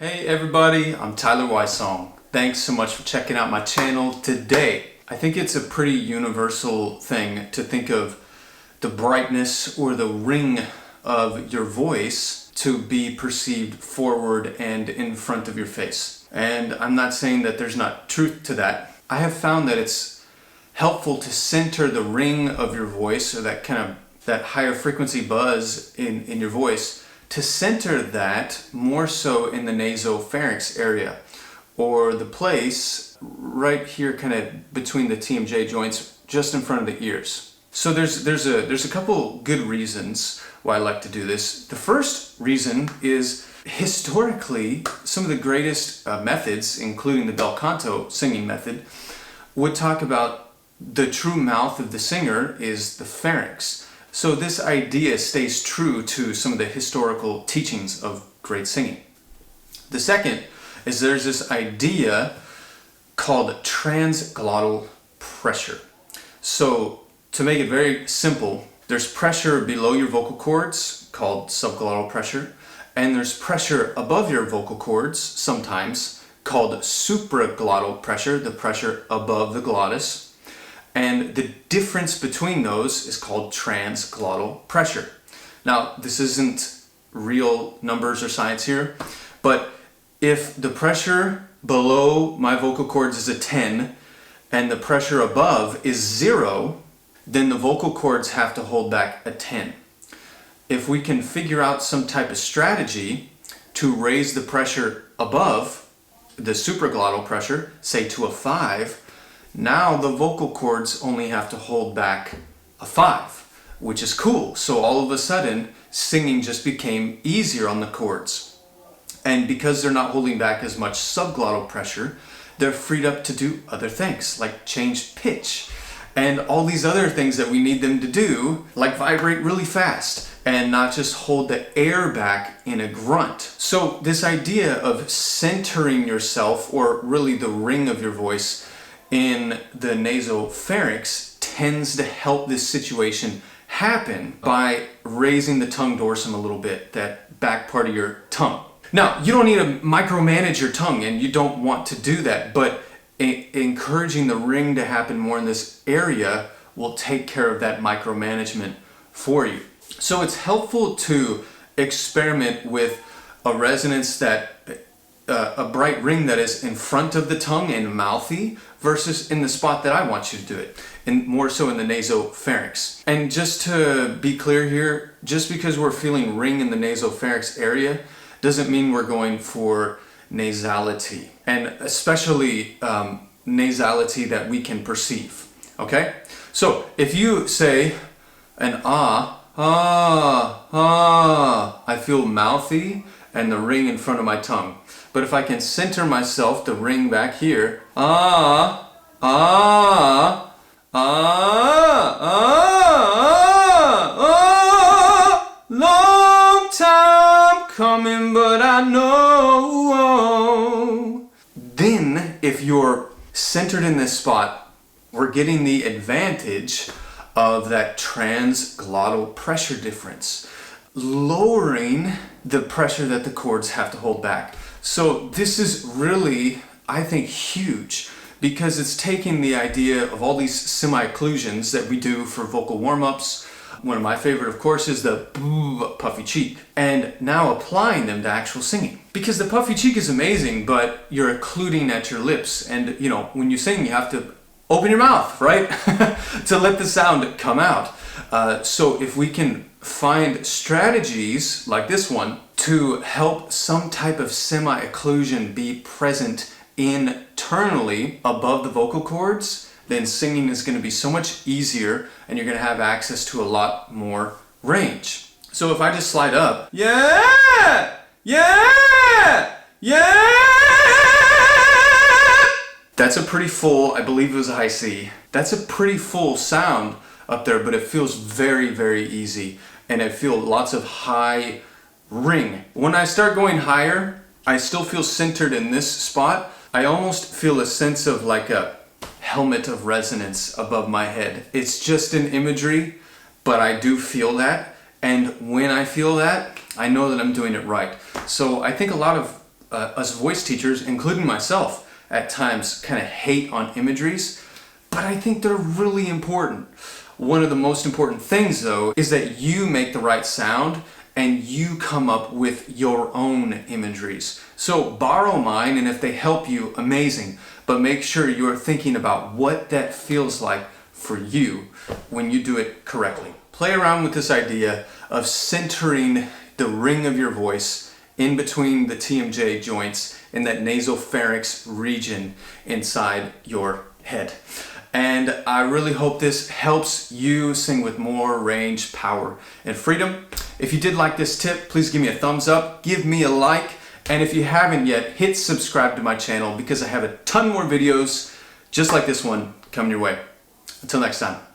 Hey everybody, I'm Tyler Wysong. Thanks so much for checking out my channel today. I think it's a pretty universal thing to think of the brightness or the ring of your voice to be perceived forward and in front of your face. And I'm not saying that there's not truth to that. I have found that it's helpful to center the ring of your voice, or that higher frequency buzz in your voice, to center that more so in the nasopharynx area, or the place right here kind of between the TMJ joints, just in front of the ears. So there's a couple good reasons why I like to do this. The first reason is historically some of the greatest methods, including the bel canto singing method, would talk about the true mouth of the singer is the pharynx. So this idea stays true to some of the historical teachings of great singing. The second is there's this idea called transglottal pressure. So to make it very simple, there's pressure below your vocal cords called subglottal pressure, and there's pressure above your vocal cords sometimes called supraglottal pressure, the pressure above the glottis. And the difference between those is called transglottal pressure. Now, this isn't real numbers or science here, but if the pressure below my vocal cords is a 10 and the pressure above is 0, then the vocal cords have to hold back a 10. If we can figure out some type of strategy to raise the pressure above, the supraglottal pressure, say to a 5, now the vocal cords only have to hold back a 5, which is cool. So all of a sudden, singing just became easier on the cords. And because they're not holding back as much subglottal pressure, they're freed up to do other things, like change pitch, and all these other things that we need them to do, like vibrate really fast, and not just hold the air back in a grunt. So this idea of centering yourself, or really the ring of your voice, in the nasopharynx tends to help this situation happen by raising the tongue dorsum a little bit, that back part of your tongue. Now, you don't need to micromanage your tongue, and you don't want to do that, but encouraging the ring to happen more in this area will take care of that micromanagement for you. So it's helpful to experiment with a resonance that a bright ring that is in front of the tongue and mouthy versus in the spot that I want you to do it, and more so in the nasopharynx. And just to be clear here, just because we're feeling ring in the nasopharynx area doesn't mean we're going for nasality, and especially nasality that we can perceive. Okay? So if you say an I feel mouthy and the ring in front of my tongue. But if I can center myself, the ring back here, long time coming, but I know. Then, if you're centered in this spot, we're getting the advantage of that transglottal pressure difference, lowering the pressure that the cords have to hold back. So this is really, I think, huge, because it's taking the idea of all these semi-occlusions that we do for vocal warm-ups. One of my favorite, of course, is the puffy cheek, and now applying them to actual singing. Because the puffy cheek is amazing, but you're occluding at your lips, and when you sing, you have to open your mouth, right? to let the sound come out. So if we can find strategies like this one to help some type of semi-occlusion be present internally above the vocal cords, then singing is going to be so much easier, and you're going to have access to a lot more range. So if I just slide up, that's a pretty full, I believe it was a high C. That's a pretty full sound up there, but it feels very, very easy. And I feel lots of high ring. When I start going higher, I still feel centered in this spot. I almost feel a sense of like a helmet of resonance above my head. It's just an imagery, but I do feel that. And when I feel that, I know that I'm doing it right. So I think a lot of us voice teachers, including myself, at times kind of hate on imageries, but I think they're really important. One of the most important things, though, is that you make the right sound and you come up with your own imageries. So borrow mine, and if they help you, amazing. But make sure you're thinking about what that feels like for you when you do it correctly. Play around with this idea of centering the ring of your voice in between the TMJ joints in that nasopharynx region inside your head. And I really hope this helps you sing with more range, power, and freedom. If you did like this tip, please give me a thumbs up, give me a like, and if you haven't yet, hit subscribe to my channel because I have a ton more videos just like this one coming your way. Until next time.